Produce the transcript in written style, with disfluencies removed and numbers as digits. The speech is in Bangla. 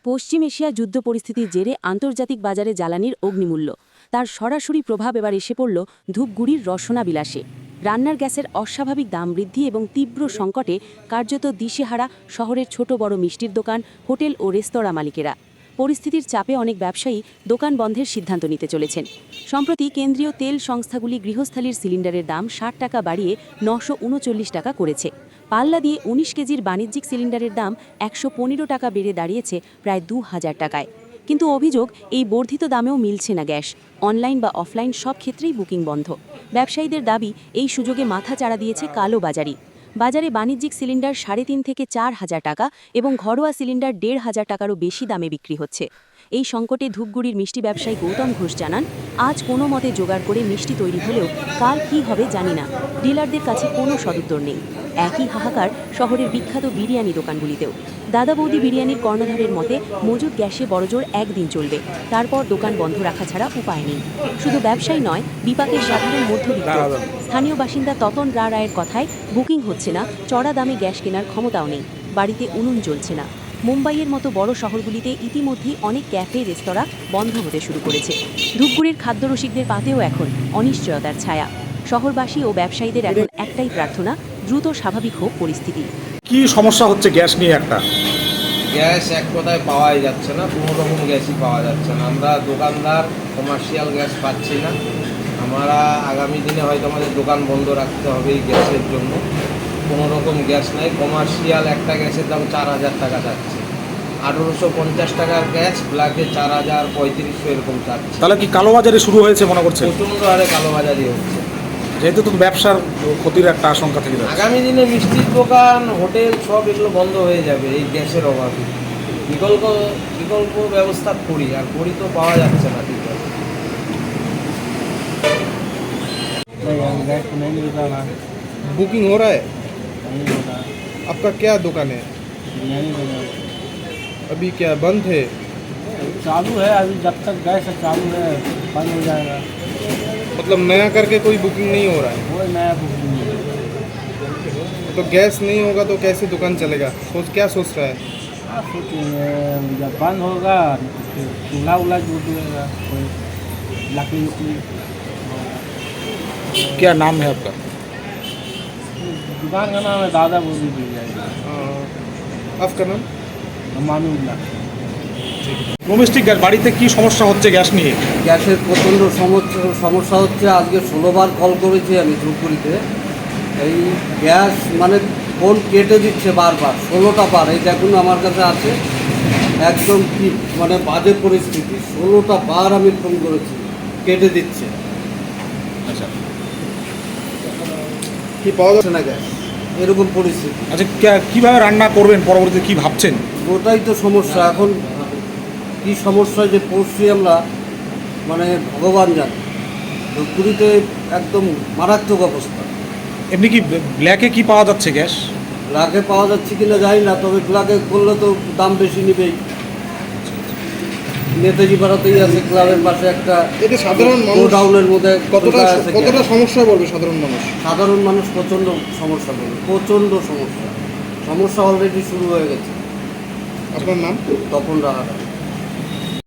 পশ্চিম এশিয়া যুদ্ধ পরিস্থিতির জেরে আন্তর্জাতিক বাজারে জ্বালানির অগ্নিমূল্য তার সরাসরি প্রভাব এবার এসে পড়ল ধূপগুড়ির রসনা বিলাসে। রান্নার গ্যাসের অস্বাভাবিক দাম বৃদ্ধি এবং তীব্র সংকটে কার্যত দিশেহারা শহরের ছোট বড় মিষ্টির দোকান, হোটেল ও রেস্তোরাঁ মালিকেরা। পরিস্থিতির চাপে অনেক ব্যবসায়ী দোকান বন্ধের সিদ্ধান্ত নিতে চলেছেন। সম্প্রতি কেন্দ্রীয় তেল সংস্থাগুলি গৃহস্থালির সিলিন্ডারের দাম ৬০ টাকা বাড়িয়ে ৯৩৯ টাকা করেছে। পাল্লা দিয়ে ১৯ কেজির বাণিজ্যিক সিলিন্ডারের দাম ১১৫ টাকা বেড়ে দাঁড়িয়েছে প্রায় ২,০০০ টাকায়। কিন্তু অভিযোগ, এই বর্ধিত দামেও মিলছে না গ্যাস। অনলাইন বা অফলাইন সব ক্ষেত্রেই বুকিং বন্ধ। ব্যবসায়ীদের দাবি, এই সুযোগে মাথা চাড়া দিয়েছে কালো বাজারি। বাজারে বাণিজ্যিক সিলিন্ডার ৩.৫ থেকে ৪,০০০ টাকা এবং ঘরোয়া সিলিন্ডার ১,৫০০ টাকারও বেশি দামে বিক্রি হচ্ছে। এই সংকটে ধূপগুড়ির মিষ্টি ব্যবসায়ী গৌতম ঘোষ জানান, আজ কোনো মতে জোগাড় করে মিষ্টি তৈরি হলেও কাল কী হবে জানি না। ডিলারদের কাছে কোনো সদুত্তর নেই। একই হাহাকার শহরের বিখ্যাত বিরিয়ানি দোকানগুলিতেও। দাদা বৌদি বিরিয়ানির কর্ণধারের মতে, মজুদ গ্যাসে বড়জোর একদিন চলবে, তারপর দোকান বন্ধ রাখা ছাড়া উপায় নেই। শুধু ব্যবসায়ী নয়, বিপাকের সাধারণ মধ্যবিত্ত। স্থানীয় বাসিন্দা ততন রায়ের কথায়, বুকিং হচ্ছে না, চড়া দামে গ্যাস কেনার ক্ষমতাও নেই, বাড়িতে উনুন জ্বলছে না। মুম্বাইয়ের মতো বড় শহরগুলিতে ইতিমধ্যেই অনেক ক্যাফে, রেস্তোরাঁ বন্ধ হতে শুরু করেছে। ধূপগুড়ির খাদ্যরসিকদের পাতেও এখন অনিশ্চয়তার ছায়া। শহরবাসী ও ব্যবসায়ীদের এখন একটাই প্রার্থনা, দ্রুত স্বাভাবিক হোক পরিস্থিতি। কি সমস্যা হচ্ছে গ্যাস নিয়ে? গ্যাস এক কথায় পাওয়াই যাচ্ছে না, কোনো রকম গ্যাসই পাওয়া যাচ্ছে না। আমরা দোকানদার কমার্শিয়াল গ্যাস পাচ্ছি না। আমরা আগামী দিনে হয়তো আমাদের দোকান বন্ধ রাখতে হবে এই গ্যাসের জন্য। কোনো রকম গ্যাস নাই। কমার্শিয়াল একটা গ্যাসের দাম ৪,০০০ টাকা যাচ্ছে। ১৮৫০ টাকার গ্যাস ব্ল্যাকে ৪,০০০, ৩৫০০ এরকম যাচ্ছে। তাহলে কি কালোবাজারি শুরু হয়েছে মনে করছে? প্রচণ্ড হারে কালোবাজারি হচ্ছে, যেহেতু তো ব্যবসার ক্ষতির একটা আশঙ্কা থেকে যাচ্ছে। আগামী দিনে মিষ্টির দোকান, হোটেল সব এগুলো বন্ধ হয়ে যাবে এই গ্যাসের অভাবে। বিকল্প ব্যবস্থা করি, আর করি তো পাওয়া যাচ্ছে না ঠিক আছে। बुकिंग हो रहा है? आपका क्या दुकान है? अभी क्या बंद है? चालू है अभी, जब तक गैस चालू है बंद हो जाएगा। मतलब नया करके कोई बुकिंग नहीं हो रहा है? वो नया बुकिंग नहीं है। तो गैस नहीं होगा तो कैसे दुकान चलेगा? क्या सोच रहा है? सोचेंगे जब बंद होगा तो चूल्हा उल्हा जुट जाएगा, कोई लकड़ी उकड़ी। क्या नाम है आपका? दुकान का नाम है दादा बौदी बिरयानी। आपका नाम? मानुल्लाह। ডোমেস্টিক গ্যাস বাড়িতে কি সমস্যা হচ্ছে গ্যাস নিয়ে? গ্যাসের প্রচণ্ড সমস্যা হচ্ছে। আজকে ১৬বার কল করেছি আমি ধূপগুড়িতে। এই গ্যাস মানে ফোন কেটে দিচ্ছে বারবার, ১৬টা বার। এই দেখুন আমার কাছে আছে, একদম কি মানে বাজে পরিস্থিতি। ১৬টা বার আমি ফোন করেছি, কেটে দিচ্ছে। আচ্ছা, কি পাওয়া যাচ্ছে না গ্যাস, এরকম পরিস্থিতি। আচ্ছা, কিভাবে রান্না করবেন পরবর্তীতে, কি ভাবছেন? ওটাই তো সমস্যা এখন। কি সমস্যা যে পড়ছি আমরা, মানে ভগবান জানে। ধূপগুড়িতে একদম মারাত্মক অবস্থা। এমনি কি ব্ল্যাকে কি পাওয়া যাচ্ছে গ্যাস? ব্ল্যাকে পাওয়া যাচ্ছে কিনা জানি না, তবে ব্ল্যাকে করলে তো দাম বেশি নেবেই। নেতাজি পাড়াতেই আছে, ক্লাবের পাশে একটা। এটা সাধারণ মানুষ গোডাউনের মধ্যে কতটা সমস্যা পড়বে সাধারণ মানুষ? সাধারণ মানুষ প্রচণ্ড সমস্যা পড়বে, প্রচণ্ড সমস্যা। সমস্যা অলরেডি শুরু হয়ে গেছে। আপনার নাম? তখন রাখা